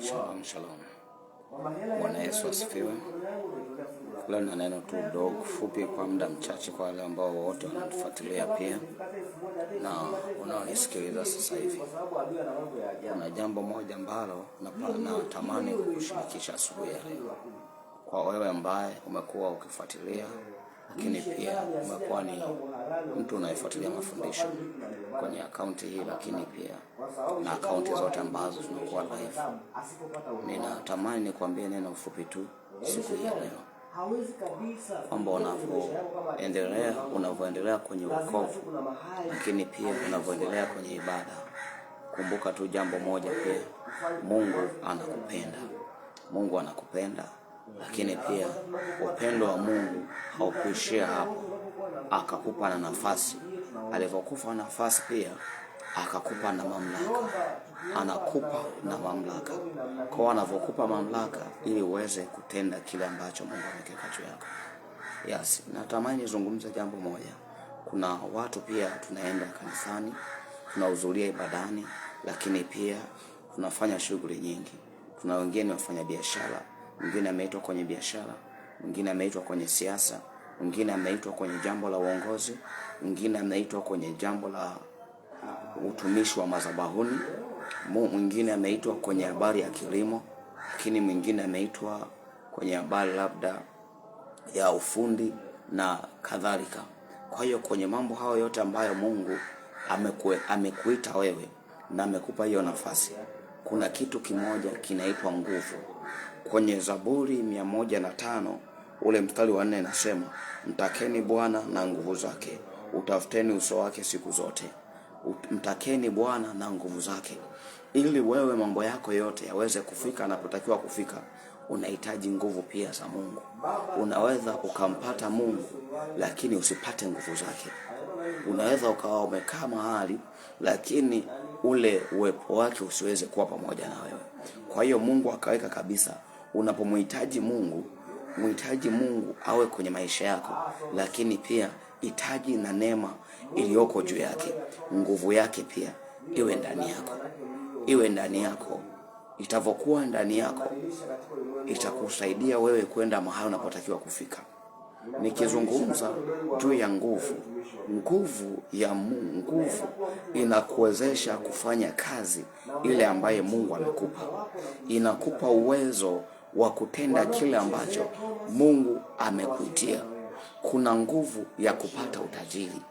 Shalom, shalom. Bwana Yesu asifiwe. Leo na neno tu dogo fupi kwa muda mchache kwa wale ambao wote wanatufuatilia pia na unaonisikiliza sasa hivi. Kuna jambo moja ambalo natamani kukushirikisha asubuhi ya leo. Kwa wewe ambaye umekuwa ukifuatilia, lakini pia umekuwa ni mtu unayefuatilia mafundisho kwenye akaunti hii, lakini pia na akaunti zote ambazo zinakuwa live. Ninatamani nikwambie neno fupi tu siku hii ya leo, kwamba unavyoendelea kwenye wokovu, lakini pia unavyoendelea kwenye ibada, kumbuka tu jambo moja pia, Mungu anakupenda. Mungu anakupenda, lakini pia upendo wa Mungu haukuishia hapo. Akakupa na nafasi. Alivyokupa nafasi pia akakupa na mamlaka. Anakupa na mamlaka. Kwa anavyokupa mamlaka ili uweze kutenda kile ambacho Mungu ameweka juu yako. Yes, natamani nizungumze jambo moja. Kuna watu pia tunaenda kanisani, tunahudhuria ibadani, lakini pia tunafanya shughuli nyingi. Tuna wengine wafanya biashara, mwingine ameitwa kwenye biashara, mwingine ameitwa kwenye siasa, mwingine ameitwa kwenye jambo la uongozi, mwingine ameitwa kwenye jambo la utumishi wa madhabahuni, mwingine ameitwa kwenye habari ya kilimo, lakini mwingine ameitwa kwenye habari labda ya ufundi na kadhalika. Kwa hiyo kwenye mambo hayo yote ambayo Mungu amekuita wewe na amekupa hiyo nafasi, kuna kitu kimoja kinaitwa nguvu. Kwenye Zaburi 105 ule mstari wa 4 nasema, mtakeni Bwana na nguvu zake, utafuteni uso wake siku zote. Mtakeni Bwana na nguvu zake. Ili wewe mambo yako yote yaweze kufika anapotakiwa kufika, unahitaji nguvu pia za Mungu. Unaweza ukampata Mungu lakini usipate nguvu zake. Unaweza ukawa umekaa mahali lakini ule uwepo wake usiweze kuwa pamoja na wewe. Kwa hiyo Mungu akaweka kabisa, unapomhitaji Mungu, muhitaji Mungu awe kwenye maisha yako, lakini pia hitaji na neema iliyoko juu yake, nguvu yake pia iwe ndani yako. Iwe ndani yako. Itavokuwa ndani yako, itakusaidia wewe kwenda mahali unapotakiwa kufika. Nikizungumza juu ya nguvu ya Mungu, nguvu inakuwezesha kufanya kazi ile ambaye Mungu amekupa. Inakupa uwezo wa kutenda kile ambacho Mungu amekuitia. Kuna nguvu ya kupata utajiri.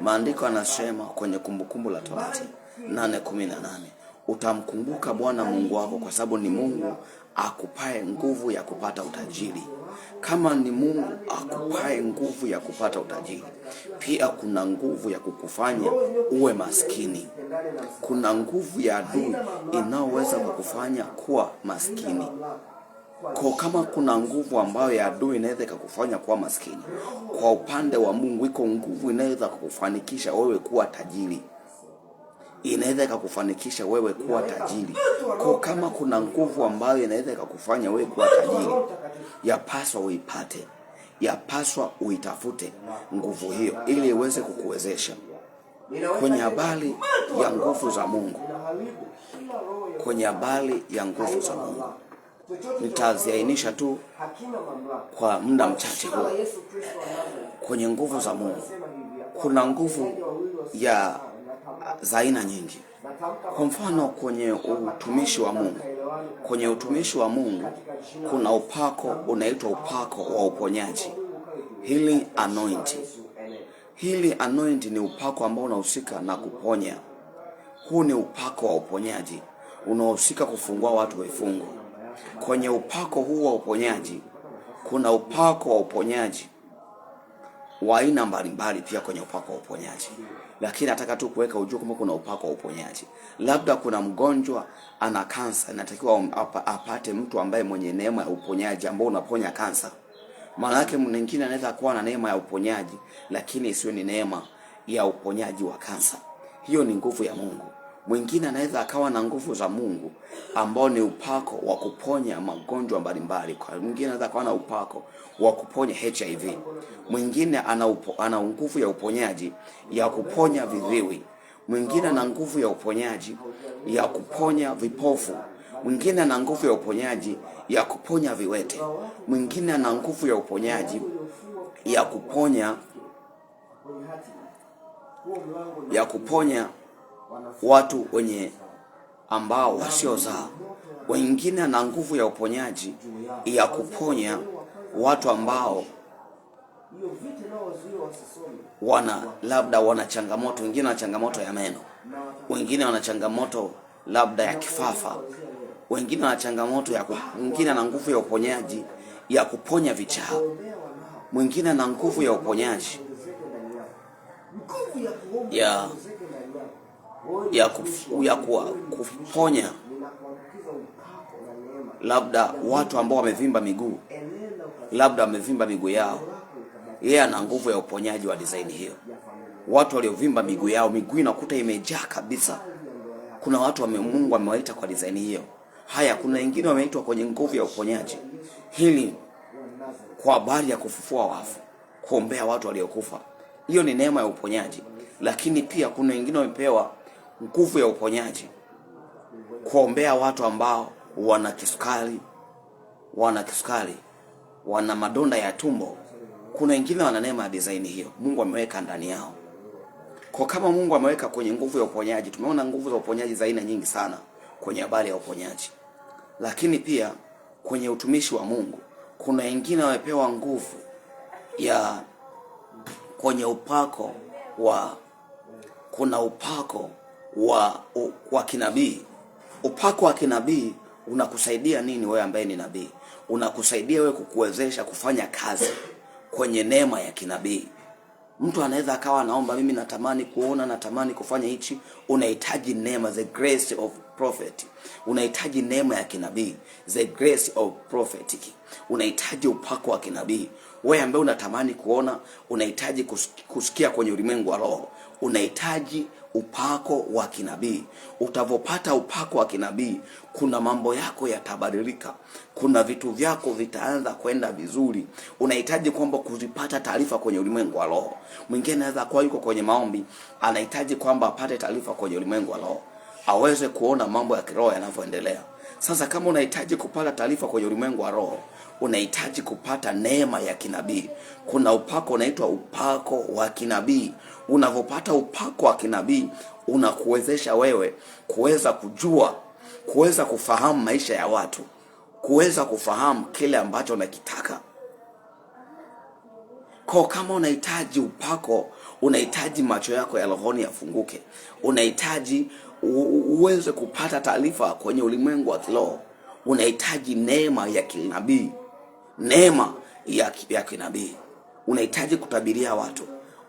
Maandiko yanasema kwenye Kumbukumbu la Torati 8:18, utamkumbuka Bwana Mungu wako kwa sababu ni Mungu akupae nguvu ya kupata utajiri. Kama ni Mungu akupae nguvu ya kupata utajiri, pia kuna nguvu ya kukufanya uwe maskini. Kuna nguvu ya adui inayoweza kukufanya kuwa maskini. Kwa kama kuna nguvu ambayo ya adui inaweza kukufanya kuwa maskini, kwa upande wa Mungu iko nguvu inaweza kukufanikisha wewe kuwa tajiri. Inaweza kukufanikisha wewe kuwa tajiri. Kwa kama kuna nguvu ambayo inaweza kukufanya wewe kuwa tajiri, yapaswa uipate. Yapaswa uitafute nguvu hiyo ili iweze kukuwezesha. Kwenye habari ya nguvu za Mungu, nitaziainisha tu kwa muda mchache huu. Kwenye nguvu za Mungu, kuna nguvu ya za aina nyingi. Kwa mfano kwenye utumishi wa Mungu, kuna upako unaitwa upako wa uponyaji, healing anointing. Healing anointing ni upako ambao unahusika na kuponya. Huu ni upako wa uponyaji unaohusika kufungua watu vifungo. Kwenye upako huu wa uponyaji, kuna upako wa uponyaji wa aina mbalimbali pia kwenye upako wa uponyaji. Lakini nataka tu kuweka ujue kama kuna upako wa uponyaji. Labda kuna mgonjwa ana kansa, inatakiwa apate mtu ambaye mwenye neema ya uponyaji ambao unaponya kansa. Maana yake mwingine anaweza kuwa na neema ya uponyaji lakini isiwe ni neema ya uponyaji wa kansa. Hiyo ni nguvu ya Mungu. Mwingine anaweza akawa na nguvu za Mungu ambao ni upako wa kuponya magonjwa mbalimbali. Kwa mwingine anaweza akawa na upako wa kuponya HIV. Mwingine ana nguvu ya uponyaji ya kuponya viziwi. mwingine ana nguvu ya uponyaji ya kuponya vipofu, mwingine ana nguvu ya uponyaji ya kuponya viwete, mwingine ana nguvu ya uponyaji ya kuponya watu wenye ambao wasiozaa, wengine ana nguvu ya uponyaji ya kuponya watu ambao labda wana changamoto, wengine wana changamoto ya meno, wengine wana changamoto labda ya kifafa, wengine wana changamoto mwingine ana nguvu ya uponyaji ya kuponya vichaa, mwingine ana nguvu ya uponyaji kuponya labda watu ambao wamevimba miguu, labda wamevimba miguu yao. Yeye ana nguvu ya uponyaji wa design hiyo. Watu waliovimba miguu yao, miguu inakuta imejaa kabisa, kuna watu Mungu amewaita kwa design hiyo. Haya, kuna wengine wameitwa kwenye nguvu ya uponyaji hili kwa habari ya kufufua wafu, kuombea watu waliokufa. Hiyo ni neema ya uponyaji. Lakini pia kuna wengine wamepewa nguvu ya uponyaji kuombea watu ambao wana kisukari, wana madonda ya tumbo. Kuna wengine wana neema ya design hiyo, Mungu ameweka ndani yao. Kwa kama Mungu ameweka kwenye nguvu ya uponyaji, tumeona nguvu za uponyaji za aina nyingi sana kwenye habari ya uponyaji. Lakini pia kwenye utumishi wa Mungu kuna wengine wamepewa nguvu ya kwenye upako kuna upako wa kinabii. Upako wa kinabii unakusaidia nini wewe ambaye ni nabii? Unakusaidia wewe kukuwezesha kufanya kazi kwenye neema ya kinabii. Mtu anaweza akawa anaomba, mimi natamani kuona, natamani kufanya hichi. Unahitaji neema, the grace of prophet. Unahitaji neema ya kinabii, the grace of prophetic. Unahitaji upako wa kinabii. Wewe ambaye unatamani kuona, unahitaji kusikia kwenye ulimwengu wa roho, unahitaji upako wa kinabii. Utavopata upako wa kinabii, kuna mambo yako yatabadilika, kuna vitu vyako vitaanza kwenda vizuri. Unahitaji kwamba kuzipata taarifa kwenye ulimwengu wa roho. Mwingine anaweza kuwa yuko kwenye maombi, anahitaji kwamba apate taarifa kwenye ulimwengu wa roho, aweze kuona mambo ya kiroho yanavyoendelea. Sasa kama unahitaji kupata taarifa kwenye ulimwengu wa roho, unahitaji kupata neema ya kinabii. Kuna upako unaitwa upako wa kinabii. Unavopata upako wa kinabii, unakuwezesha wewe kuweza kujua, kuweza kufahamu maisha ya watu, kuweza kufahamu kile ambacho unakitaka. Kwa kama unahitaji upako, unahitaji macho yako ya rohoni yafunguke, unahitaji uweze kupata taarifa kwenye ulimwengu wa kiroho, unahitaji neema ya kinabii. Neema ya kinabii. Unahitaji kutabiria watu,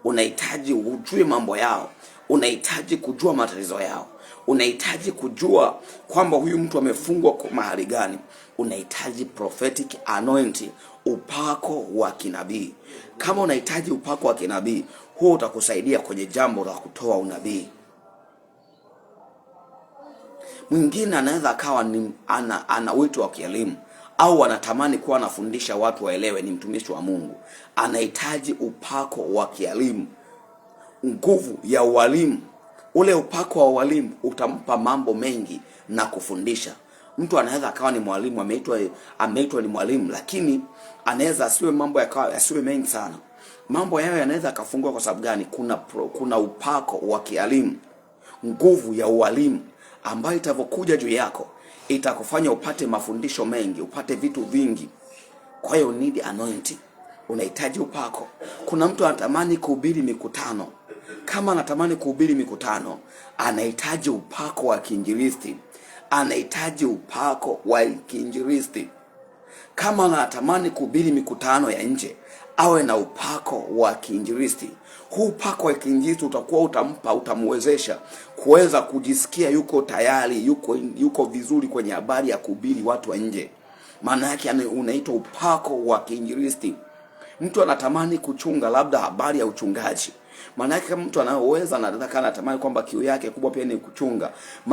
unahitaji ujue mambo yao, unahitaji kujua matatizo yao, unahitaji kujua kwamba huyu mtu amefungwa kwa mahali gani. Unahitaji prophetic anointing, upako wa kinabii. Kama unahitaji upako wa kinabii, huo utakusaidia kwenye jambo la kutoa unabii. Mwingine anaweza akawa ana wito wa kielimu, au anatamani kuwa anafundisha watu waelewe, ni mtumishi wa Mungu, anahitaji upako wa kielimu, nguvu ya ualimu. Ule upako wa ualimu utampa mambo mengi na kufundisha. Mtu anaweza akawa ni mwalimu, ameitwa ni mwalimu, lakini anaweza asiwe mambo yasiwe mengi sana. Mambo yao yanaweza kafungua. Kwa sababu gani? Kuna upako wa kielimu, nguvu ya ualimu ambayo itavokuja juu yako, itakufanya upate mafundisho mengi, upate vitu vingi. Kwa hiyo need anointing, unahitaji upako. Kuna mtu anatamani kuhubiri mikutano. Kama anatamani kuhubiri mikutano, anahitaji upako wa kiinjilisti, anahitaji upako wa kiinjilisti. Kama anatamani kuhubiri mikutano ya nje, awe na upako wa kiinjilisti. Huu upako wa kiinjilisti utamwezesha kuweza kujisikia yuko tayari, yuko vizuri kwenye habari ya kuhubiri watu wa nje. Maana yake unaitwa upako wa kiinjilisti. Mtu anatamani kuchunga labda habari ya uchungaji. Maana yake mtu anaweza anatamani kwamba kiu yake kubwa pia ni kuchunga,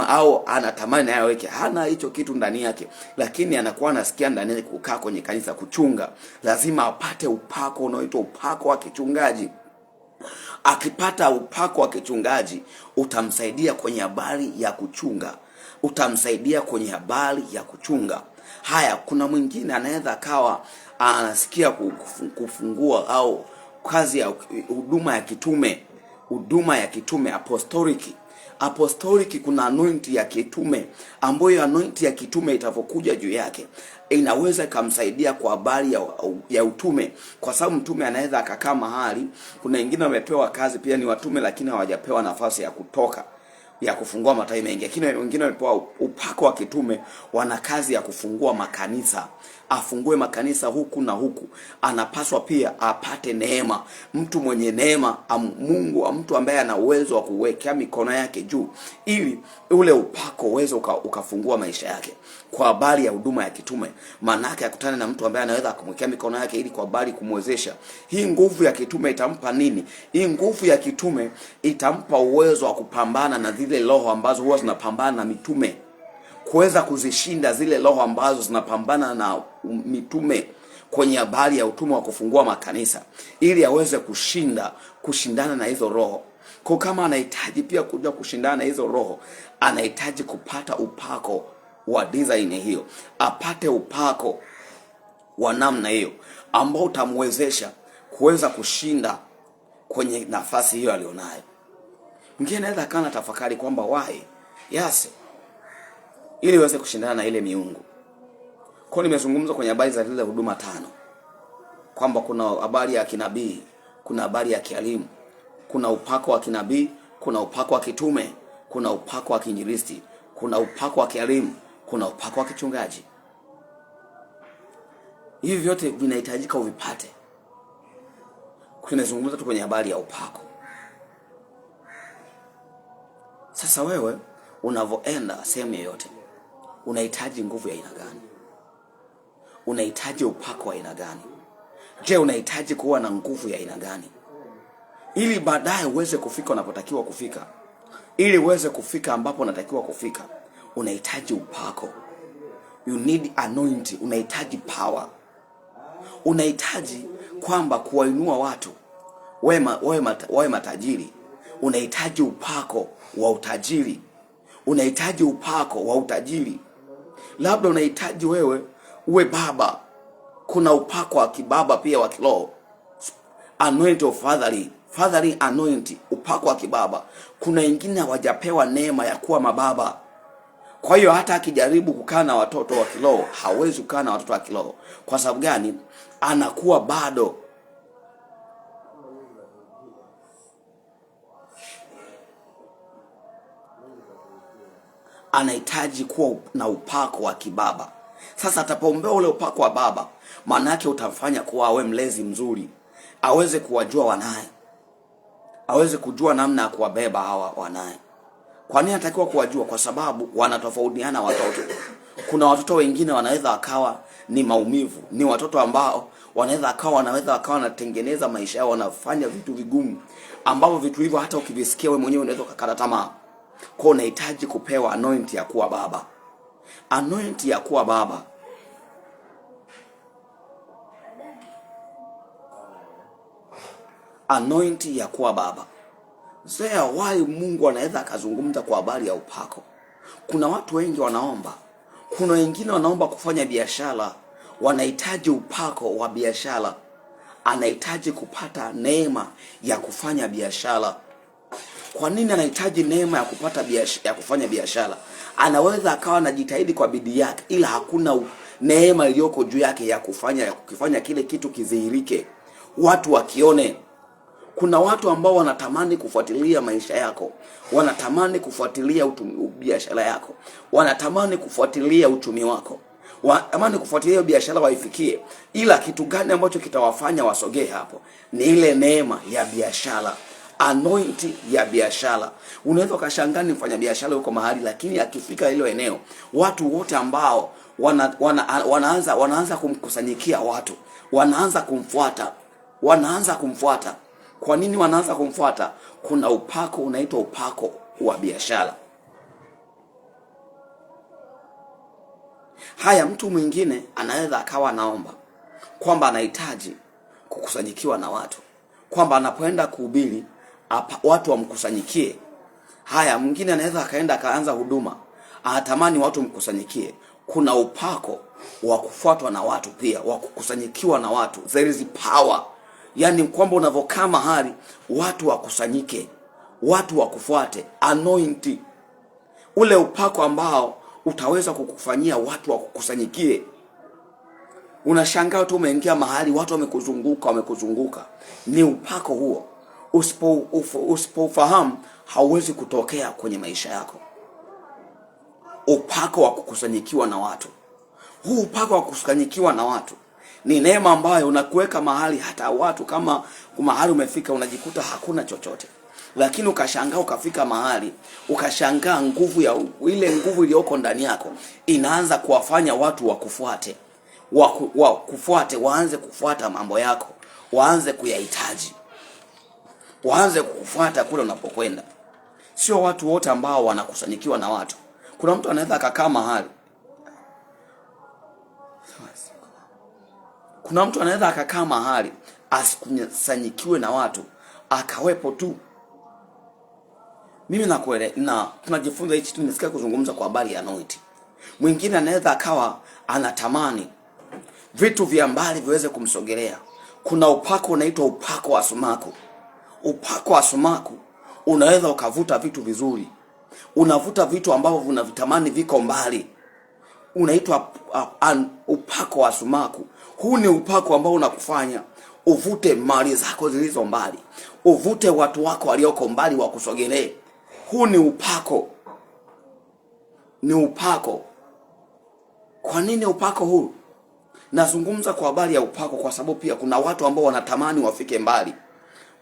au anatamani naye aweke, hana hicho kitu ndani yake, lakini anakuwa anasikia ndani yake kukaa kwenye kanisa kuchunga. Lazima apate upako unaoitwa upako wa kichungaji. Akipata upako wa kichungaji utamsaidia kwenye habari ya kuchunga, utamsaidia kwenye habari ya kuchunga. Haya, kuna mwingine anaweza akawa anasikia kufungua au kazi ya huduma ya kitume, huduma ya kitume apostolic. Kuna anointing ya kitume, ambayo anointing ya kitume itavokuja juu yake inaweza kumsaidia kwa habari ya utume, kwa sababu mtume anaweza akakaa mahali. Kuna wengine wamepewa kazi pia ni watume, lakini hawajapewa nafasi ya kutoka ya kufungua matawi mengi. Lakini wengine wamepewa upako wa kitume, wana kazi ya kufungua makanisa, afungue makanisa huku na huku. Anapaswa pia apate neema, mtu mwenye neema, Mungu, mtu ambaye ana uwezo wa kuwekea mikono yake juu, ili ule upako uweze ukafungua maisha yake kwa habari ya huduma ya kitume. Maana yake akutane na mtu ambaye anaweza kumwekea mikono yake ili kwa habari kumwezesha. Hii nguvu ya kitume itampa nini? Hii nguvu ya kitume itampa uwezo wa kupambana na zile roho ambazo huwa zinapambana na mitume, kuweza kuzishinda zile roho ambazo zinapambana na mitume kwenye habari ya utume wa kufungua makanisa, ili aweze kushindana na hizo roho. Kwa kama anahitaji pia kuja kushindana na hizo roho, anahitaji kupata upako wa design hiyo, apate upako wa namna hiyo ambao utamwezesha kuweza kushinda kwenye nafasi hiyo alionayo. Mwingine anaweza kana tafakari kwamba why? Yes, ili uweze kushindana na ile miungu. Kwa nimezungumza kwenye habari za zile huduma 5 kwamba kuna habari ya kinabii, kuna habari ya kialimu, kuna upako wa kinabii, kuna upako wa kitume, kuna upako wa kiinjilisti, kuna upako wa kialimu, kuna upako wa kichungaji. Hivi vyote vinahitajika uvipate. Tunazungumza tu kwenye habari ya upako. Sasa wewe unavoenda sehemu yoyote, unahitaji nguvu ya aina gani? Unahitaji upako wa aina gani? Je, unahitaji kuwa na nguvu ya aina gani? Ili baadaye uweze kufika unapotakiwa kufika. Ili uweze kufika ambapo unatakiwa kufika, unahitaji upako. You need anointing, unahitaji power. Unahitaji kwamba kuwainua watu wawe matajiri. Unahitaji upako wa utajiri. Unahitaji upako wa utajiri. Labda unahitaji wewe uwe baba. Kuna upako wa kibaba pia wa kiroho. Anointing of fatherly anointing, upako wa kibaba. Kuna wengine hawajapewa neema ya kuwa mababa. Kwa hiyo hata akijaribu kukaa na watoto wa kiroho, hawezi kukaa na watoto wa kiroho. Kwa sababu gani? Anakuwa bado anahitaji kuwa na upako wa kibaba. Sasa atapombea ule upako wa baba, maana yake utamfanya kuwa awe mlezi mzuri, aweze kuwajua wanaye, aweze kujua namna ya kuwabeba hawa wanaye. Kwa nini anatakiwa kuwajua? Kwa sababu wanatofautiana watoto. Kuna watoto wengine wanaweza akawa ni maumivu, ni watoto ambao wanaweza akawa wanatengeneza maisha yao, wanafanya vitu vigumu ambavyo vitu hivyo hata ukivisikia wewe mwenyewe unaweza kukata tamaa. Kwa unahitaji kupewa anointing ya kuwa baba. Anointing ya kuwa baba. Anointing ya kuwa baba. Zea why Mungu anaweza akazungumza kwa habari ya upako. Kuna watu wengi wanaomba. Kuna wengine wanaomba kufanya biashara, wanahitaji upako wa biashara. Anahitaji kupata neema ya kufanya biashara. Kwa nini anahitaji neema ya kupata ya kufanya biashara? Anaweza akawa anajitahidi kwa bidii yake, ila hakuna neema iliyoko juu yake ya kufanya kile kitu kidhihirike, watu wakione. Kuna watu ambao wanatamani kufuatilia maisha yako, wanatamani kufuatilia biashara yako, wanatamani kufuatilia uchumi wako, wanatamani kufuatilia biashara waifikie, ila kitu gani ambacho kitawafanya wasogee hapo? Ni ile neema ya biashara, anointing ya biashara. Unaweza ukashangaa ni mfanya biashara yuko mahali, lakini akifika hilo eneo, watu wote ambao wanaanza kumkusanyikia watu, wanaanza kumfuata. Kwa nini wanaanza kumfuata? Kuna upako unaitwa upako wa biashara. Haya, mtu mwingine anaweza akawa anaomba kwamba anahitaji kukusanyikiwa na watu, kwamba anapoenda kuhubiri watu wamkusanyikie. Haya, mwingine anaweza akaenda akaanza huduma, anatamani watu mkusanyikie. Kuna upako wa kufuatwa na watu pia, wa kukusanyikiwa na watu. There is power. Yaani kwamba unavokaa mahali watu wakusanyike, watu wakufuate, anointing. Ule upako ambao utaweza kukufanyia watu wakukusanyikie. Unashangaa tu umeingia mahali watu wamekuzunguka. Ni upako huo. Usipofahamu hauwezi kutokea kwenye maisha yako. Upako wa kukusanyikiwa na watu. Huu upako wa kukusanyikiwa na watu ni neema ambayo unakuweka mahali hata watu kama mahali umefika unajikuta hakuna chochote. Lakini ukashangaa ukafika mahali, ukashangaa nguvu ya ile nguvu iliyoko ndani yako inaanza kuwafanya watu wakufuate. Wakufuate, waanze kufuata mambo yako, waanze kuyahitaji. Waanze kukufuata kule unapokwenda. Sio watu wote ambao wanakusanyikiwa na watu. Kuna mtu anaweza akakaa mahali. Kuna mtu anaweza akakaa mahali asikusanyikiwe na watu, akawepo tu. Mimi tunajifunza hichi tu, nimesikia kuzungumza kwa habari ya anointing. Mwingine anaweza akawa anatamani vitu vya mbali viweze kumsogelea. Kuna upako unaitwa upako wa sumaku. Upako wa sumaku unaweza ukavuta vitu vizuri. Unavuta vitu ambavyo unavitamani viko mbali. Unaitwa upako wa sumaku. Huu ni upako ambao unakufanya uvute mali zako zilizo mbali. Uvute watu wako walioko mbali wakusogelee. Huu ni upako. Ni upako. Kwa nini upako huu? Nazungumza kwa habari ya upako kwa sababu pia kuna watu ambao wanatamani wafike mbali.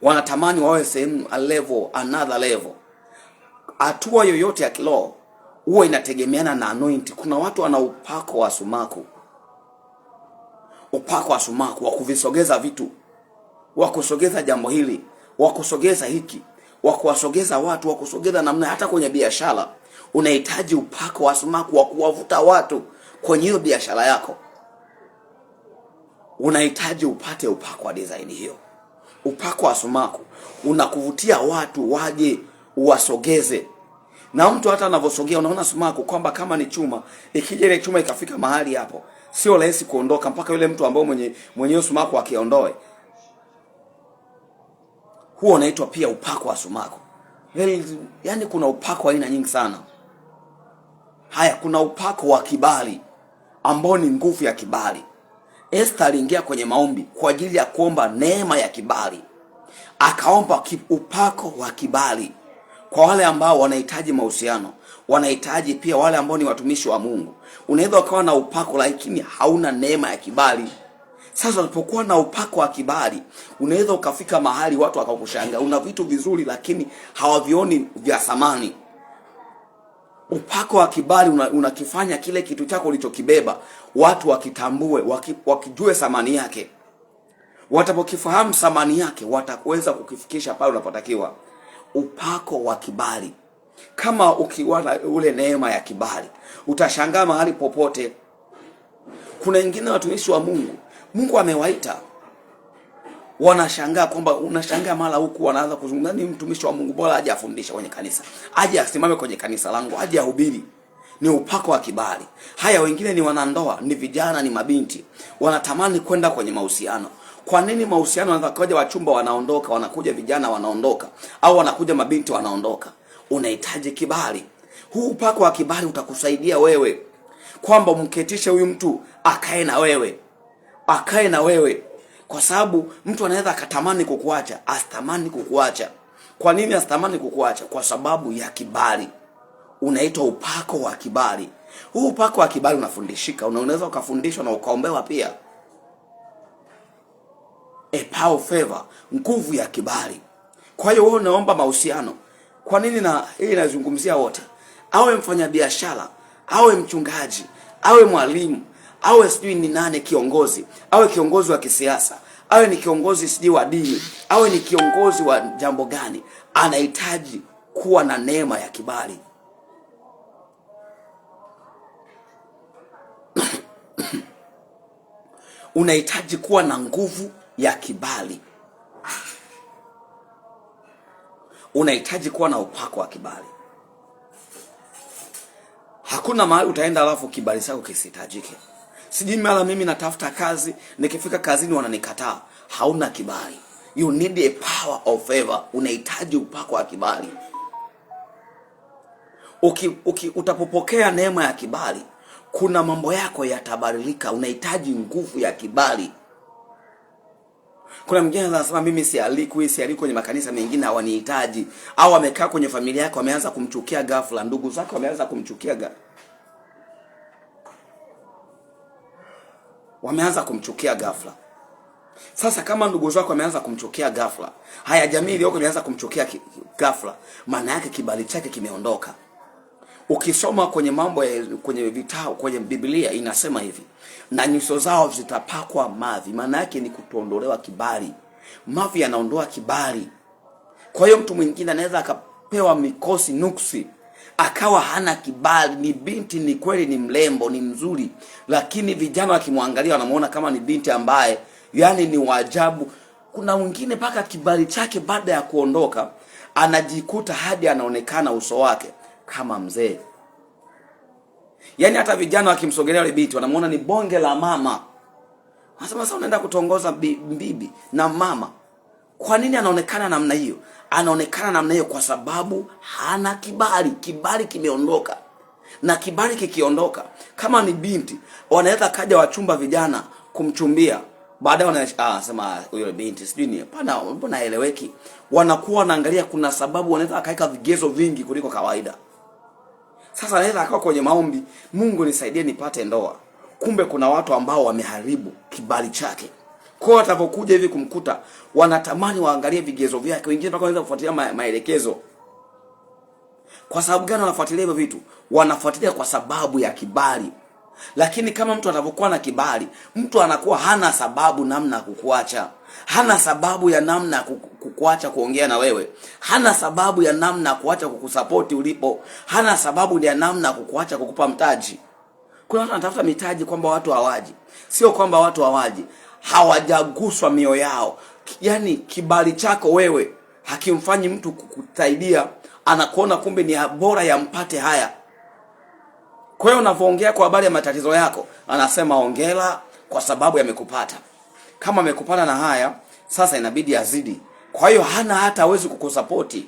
Wanatamani wawe sehemu another level. Hatua yoyote ya kiroho huwa inategemeana na anointing. Kuna watu wana upako wa sumaku. Upako wa sumaku wa kuvisogeza vitu, wa kusogeza jambo hili, wa kusogeza hiki, wa kuwasogeza watu, wa kusogeza namna. Hata kwenye biashara unahitaji upako wa sumaku wa kuwavuta watu kwenye hiyo biashara yako. Unahitaji upate upako wa design hiyo. Upako wa sumaku unakuvutia watu waje uwasogeze. Na mtu hata anavosogea, unaona sumaku kwamba kama ni chuma, ikija ile chuma ikafika mahali hapo, sio rahisi kuondoka mpaka yule mtu ambaye mwenye sumaku akiondoe. Huo unaitwa pia upako wa sumaku. Yaani kuna upako wa aina nyingi sana. Haya, kuna upako wa kibali ambao ni nguvu ya kibali. Esther aliingia kwenye maombi kwa ajili ya kuomba neema ya kibali. Akaomba upako wa kibali kwa wale ambao wanahitaji mahusiano, wanahitaji pia wale ambao ni watumishi wa Mungu. Unaweza ukawa na upako lakini hauna neema ya kibali. Sasa unapokuwa na upako wa kibali, unaweza ukafika mahali watu wakakushangaa. Una vitu vizuri lakini hawavioni vya thamani. Upako wa kibali unakifanya kile kitu chako ulichokibeba watu wakitambue, wakijue thamani yake. Watapokifahamu thamani yake, watakuweza kukifikisha pale unapotakiwa. Upako wa kibali. Kama ukiwa na ule neema ya kibali, utashangaa mahali popote. Kuna wengine watumishi wa Mungu amewaita, wanashangaa kwamba unashangaa mara huku wanaanza kuzungumza, ni mtumishi wa Mungu bora aje afundishe kwenye kanisa, aje asimame kwenye kanisa langu, aje ahubiri. Ni upako wa kibali. Haya, wengine ni wanandoa, ni vijana, ni mabinti, wanatamani kwenda kwenye mahusiano. Kwa nini mahusiano wanakuja wachumba wanaondoka, wanakuja vijana wanaondoka, au wanakuja mabinti wanaondoka? Unahitaji kibali. Huu upako wa kibali utakusaidia wewe kwamba umketishe huyu mtu akae na wewe. Akae na wewe. Kwa sababu mtu anaweza akatamani kukuacha, asitamani kukuacha. Kwa nini asitamani kukuacha? Kwa sababu ya kibali. Unaitwa upako wa kibali. Huu upako wa kibali unafundishika, unaweza ukafundishwa na ukaombewa pia. A power of favor, nguvu ya kibali. Kwa hiyo wewe unaomba mahusiano. Kwa nini? Na hii inazungumzia wote. Awe mfanyabiashara, awe mchungaji, awe mwalimu, awe sijui ni nane kiongozi, awe kiongozi wa kisiasa, awe ni kiongozi sijui wa dini, awe ni kiongozi wa jambo gani, anahitaji kuwa na neema ya kibali. Unahitaji kuwa na nguvu ya kibali. unahitaji kuwa na upako wa kibali. Hakuna mahali utaenda alafu kibali chako kisihitajike. Sijui mara mimi natafuta kazi, nikifika kazini wananikataa. Hauna kibali. You need a power of favor. Unahitaji upako wa kibali. Utapopokea neema ya kibali, kuna mambo yako yatabadilika. Unahitaji nguvu ya kibali. Kuna mwingine anasema mimi sialikwi kwenye makanisa mengine, hawanihitaji. Au amekaa kwenye familia yake wameanza kumchukia ghafla, ndugu zake wameanza kumchukia ghafla. Sasa kama ndugu zako wameanza kumchukia ghafla, haya jamii iliyoko imeanza kumchukia ghafla, maana yake kibali chake kimeondoka. Ukisoma kwenye kwenye vitabu, kwenye Biblia inasema hivi, na nyuso zao zitapakwa mavi. Maana yake ni kutondolewa kibali. Mavi yanaondoa kibali. Kwa hiyo mtu mwingine anaweza akapewa mikosi nuksi, akawa hana kibali. Ni binti, ni kweli, ni mlembo, ni mzuri, lakini vijana wakimwangalia wanamuona kama ni binti ambaye yani ni waajabu. Kuna mwingine paka kibali chake baada ya kuondoka anajikuta hadi anaonekana uso wake kama mzee. Yani hata vijana wakimsogelea yule binti wanamuona ni bonge la mama. Wanasema sasa unaenda kutongoza bibi na mama. Kwa nini anaonekana namna hiyo? Anaonekana namna hiyo kwa sababu hana kibali. Kibali kimeondoka. Na kibali kikiondoka, kama ni binti, wanaweza kaja wachumba vijana kumchumbia. Baadaye wanasema huyo binti sijui ni hapana, mbona haeleweki. Wanakuwa wanaangalia, kuna sababu wanaweza akaweka vigezo vingi kuliko kawaida. Sasa anaweza akawa kwenye maombi, Mungu nisaidie nipate ndoa. Kumbe kuna watu ambao wameharibu kibali chake. Kwa watapokuja hivi kumkuta, wanatamani waangalie vigezo vyake. Wengine mpaka wanaweza kufuatilia maelekezo. Kwa sababu gani wanafuatilia hivyo vitu? Wanafuatilia kwa sababu ya kibali. Lakini kama mtu anapokuwa na kibali, mtu anakuwa hana sababu namna ya kukuacha. Hana sababu ya namna ya kukuacha kuongea na wewe. Hana sababu ya namna ya kuacha kukusapoti ulipo. Hana sababu ya namna ya kukuacha kukupa mtaji. Kuna watu wanatafuta mitaji kwamba watu hawaji. Sio kwamba watu hawaji, hawajaguswa mioyo yao. Yaani kibali chako wewe hakimfanyi mtu kukusaidia, anakuona kumbe ni bora yampate haya. Kwa hiyo unapoongea kwa habari ya matatizo yako, anasema ongela kwa sababu yamekupata. Kama amekupata na haya, sasa inabidi azidi. Kwa hiyo hana hata hawezi kukusapoti.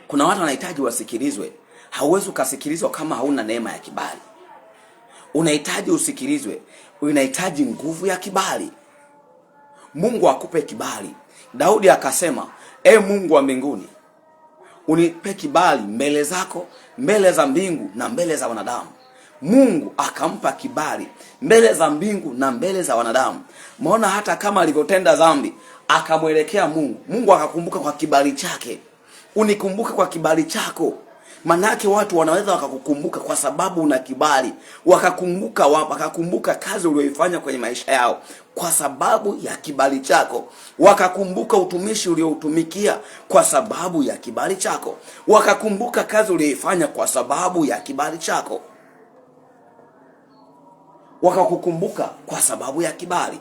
Kuna watu wanahitaji wasikilizwe. Hauwezi kusikilizwa kama hauna neema ya kibali. Unahitaji usikilizwe. Unahitaji nguvu ya kibali. Mungu akupe kibali. Daudi akasema, Mungu wa mbinguni, unipe kibali mbele zako, mbele za mbingu na mbele za wanadamu. Mungu akampa kibali mbele za mbingu na mbele za wanadamu. Maana hata kama alivyotenda dhambi, akamwelekea Mungu. Mungu akakumbuka kwa kibali chake. Unikumbuke kwa kibali chako. Manake watu wanaweza wakakukumbuka kwa sababu una kibali. Wakakumbuka kazi uliyoifanya kwenye maisha yao kwa sababu ya kibali chako. Wakakumbuka utumishi ulioutumikia kwa sababu ya kibali chako. Wakakumbuka kazi uliyoifanya kwa sababu ya kibali chako. Wakakukumbuka kwa sababu ya kibali.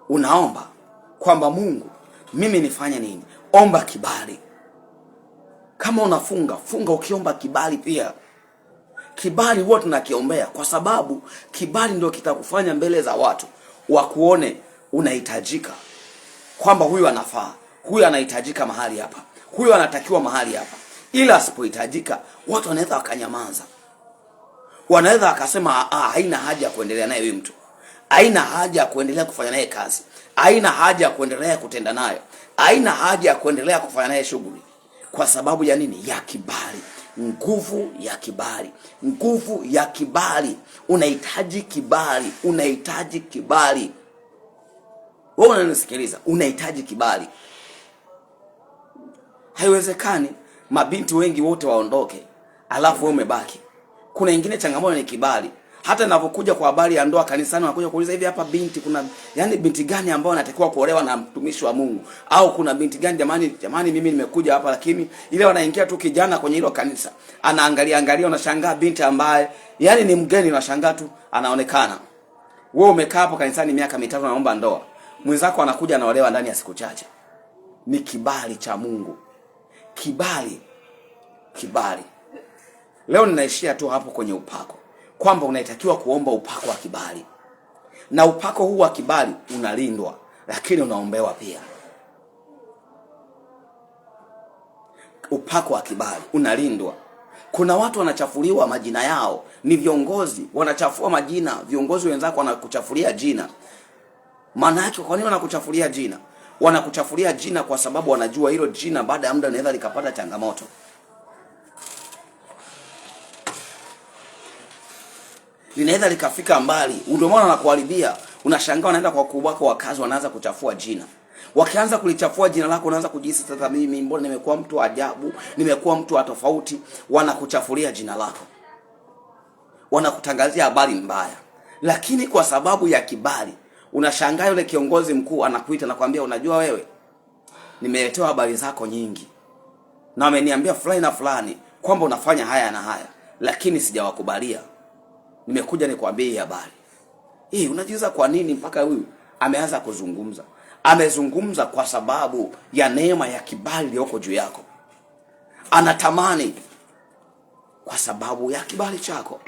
Unaomba kwamba Mungu, mimi nifanye nini? Omba kibali. Kama unafunga, funga ukiomba kibali pia. Kibali huwa tunakiombea kwa sababu kibali ndio kitakufanya mbele za watu wakuone unahitajika. Kwamba huyu anafaa, huyu anahitajika mahali hapa, huyu anatakiwa mahali hapa. Ila asipohitajika, watu wanaweza wakanyamaza. Wanaweza wakasema haina haja ya kuendelea naye huyu mtu. Haina haja ya kuendelea kufanya naye kazi. Haina haja ya kuendelea kutenda naye. Haina haja ya kuendelea kufanya naye shughuli. Kwa sababu ya nini? Ya kibali. Nguvu ya kibali. Nguvu ya kibali. Unahitaji kibali. Unahitaji kibali. Wewe unanisikiliza, unahitaji kibali. Haiwezekani mabinti wengi wote waondoke, alafu wewe umebaki. Kuna nyingine changamoto ni kibali. Hata ninapokuja kwa habari ya ndoa kanisani wanakuja kuuliza hivi hapa binti binti gani ambao anatakiwa kuolewa na mtumishi wa Mungu? Au kuna binti gani jamani mimi nimekuja hapa lakini ile wanaingia tu kijana kwenye hilo kanisa. Anaangalia unashangaa binti ambaye ni mgeni, unashangaa tu anaonekana. Wewe umekaa hapo kanisani miaka 3 unaomba ndoa. mwenzako anakuja anaolewa ndani ya siku chache. Ni kibali cha Mungu. Kibali. Leo ninaishia tu hapo kwenye upako, kwamba unaitakiwa kuomba upako wa kibali. Na upako huu wa kibali unalindwa, lakini unaombewa pia. Upako wa kibali unalindwa. Kuna watu wanachafuliwa majina yao, ni viongozi wanachafua majina, viongozi wenzako wanakuchafulia jina. Maana yake kwa nini wanakuchafulia jina? Wanakuchafulia jina kwa sababu wanajua hilo jina baada ya muda linaweza likapata changamoto. Linaweza likafika mbali. Ndio maana wanakuharibia. Unashangaa wanaenda kwa wakubwa wako wa kazi, wanaanza kuchafua jina. Wakianza kulichafua jina lako, unaanza kujihisi sasa, mimi mbona nimekuwa mtu ajabu, nimekuwa mtu wa tofauti. Wanakuchafulia jina lako, wanakutangazia habari mbaya. Lakini kwa sababu ya kibali, unashangaa yule kiongozi mkuu anakuita na kuambia, unajua wewe, nimeletewa habari zako nyingi na wameniambia fulani na fulani kwamba unafanya haya na haya, lakini sijawakubalia. Nimekuja nikwambie hii habari. Unajiuliza kwa nini mpaka huyu ameanza kuzungumza? Amezungumza kwa sababu ya neema ya kibali iliyoko juu yako. Anatamani kwa sababu ya kibali chako.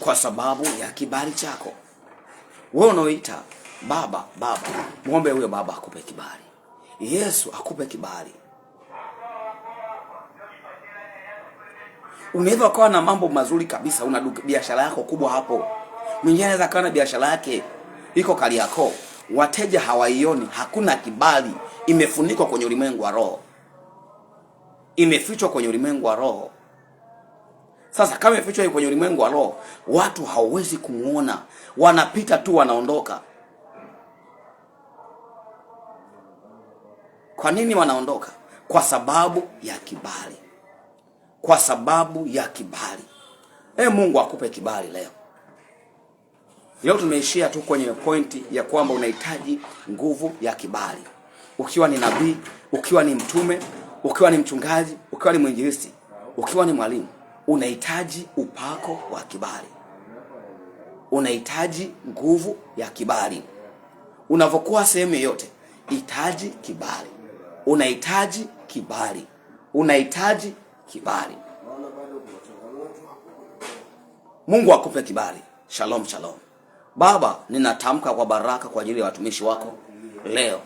Kwa sababu ya kibali chako. Wewe unaoita baba, muombe huyo baba akupe kibali. Yesu akupe kibali. Unaweza kuwa na mambo mazuri kabisa, una biashara yako kubwa hapo. Mwingine anaweza kuwa na biashara yake iko Kariakoo, wateja hawaioni, hakuna kibali, imefunikwa kwenye ulimwengu wa roho. Imefichwa kwenye ulimwengu wa roho. Sasa kama imefichwa kwenye ulimwengu wa roho, watu hawawezi kumuona, wanapita tu wanaondoka. Kwa nini wanaondoka? Kwa sababu ya kibali. Kwa sababu ya kibali. Mungu akupe kibali leo. Leo tumeishia tu kwenye pointi ya kwamba unahitaji nguvu ya kibali. Ukiwa ni nabii, ukiwa ni mtume, ukiwa ni mchungaji, ukiwa ni mwinjilisti, ukiwa ni mwalimu, unahitaji upako wa kibali. Unahitaji nguvu ya kibali. Unavokuwa sehemu yote, hitaji kibali. Unahitaji kibali. Unahitaji kibali. Mungu akupe kibali. Shalom, shalom. Baba, ninatamka kwa baraka kwa ajili ya watumishi wako leo,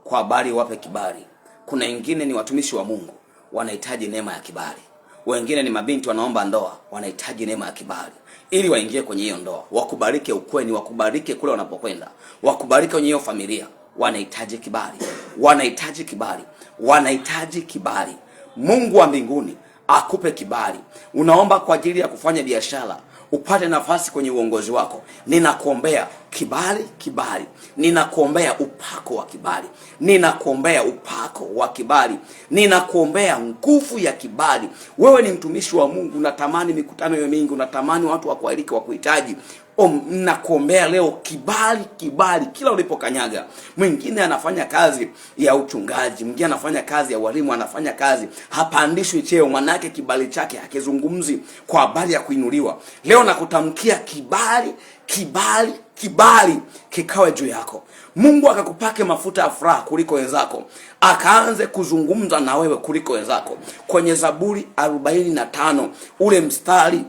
kwa habari wape kibali. Kuna wengine ni watumishi wa Mungu, wanahitaji neema ya kibali. Wengine ni mabinti wanaomba ndoa, wanahitaji neema ya kibali ili waingie kwenye hiyo ndoa, wakubarike ukweni, wakubarike kule wanapokwenda, wakubarike kwenye hiyo familia. Wanahitaji kibali. Wanahitaji kibali. Wanahitaji kibali. Mungu wa mbinguni akupe kibali. Unaomba kwa ajili ya kufanya biashara, upate nafasi kwenye uongozi wako. Ninakuombea kibali, kibali. Ninakuombea upako wa kibali. Ninakuombea upako wa kibali. Ninakuombea nguvu ya kibali. Wewe ni mtumishi wa Mungu, unatamani mikutano hiyo mingi, unatamani watu wakualike, wakuhitaji. Nakuombea leo kibali, kibali kila ulipokanyaga. Mwingine anafanya kazi ya uchungaji, mwingine anafanya kazi ya walimu, anafanya kazi, hapandishwi cheo, manake kibali chake hakizungumzi kwa habari ya kuinuliwa. Leo nakutamkia kibali, kibali, kibali kikawe juu yako. Mungu akakupake mafuta ya furaha kuliko wenzako, akaanze kuzungumza na wewe kuliko wenzako. Kwenye Zaburi 45 ule mstari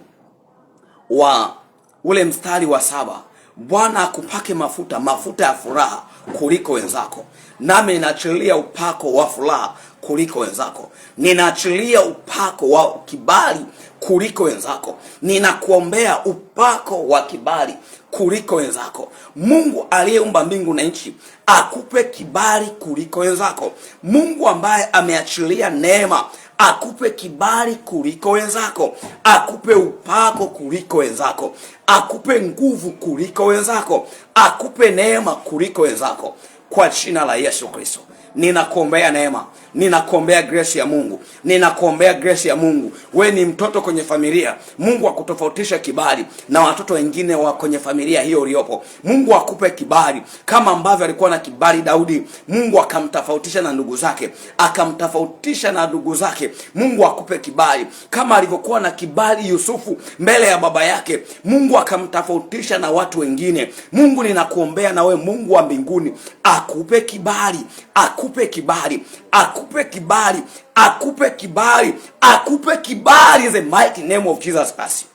wa 7, Bwana akupake mafuta ya furaha kuliko wenzako. Nami ninaachilia upako wa furaha kuliko wenzako. Ninaachilia upako wa kibali kuliko wenzako. Ninakuombea upako wa kibali kuliko wenzako. Mungu aliyeumba mbingu na nchi akupe kibali kuliko wenzako. Mungu ambaye ameachilia neema akupe kibali kuliko wenzako. Akupe upako kuliko wenzako. Akupe nguvu kuliko wenzako. Akupe neema kuliko wenzako. Kwa jina la Yesu Kristo ninakuombea neema. ninakuombea grace ya Mungu, ninakuombea grace ya Mungu. We ni mtoto kwenye familia, Mungu akutofautisha kibali na watoto wengine wa kwenye familia hiyo uliopo. Mungu akupe kibali kama ambavyo alikuwa na kibali Daudi, Mungu akamtofautisha na ndugu zake, akamtofautisha na ndugu zake. Mungu akupe kibali kama alivyokuwa na kibali Yusufu mbele ya baba yake, Mungu akamtofautisha na watu wengine. Mungu ninakuombea na we, Mungu wa mbinguni akupe kibali, akupe kibali, akupe kibali, akupe kibali, akupe kibali in the mighty name of Jesus Christ.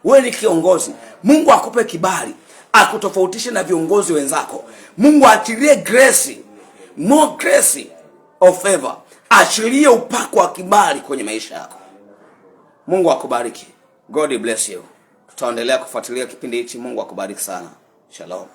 Wewe ni kiongozi, Mungu akupe kibali, akutofautishe na viongozi wenzako. Mungu achilie grace, more grace of favor, achilie upako wa kibali kwenye maisha yako. Mungu akubariki. God bless you. Tutaendelea kufuatilia kipindi hichi. Mungu akubariki sana. Shalom.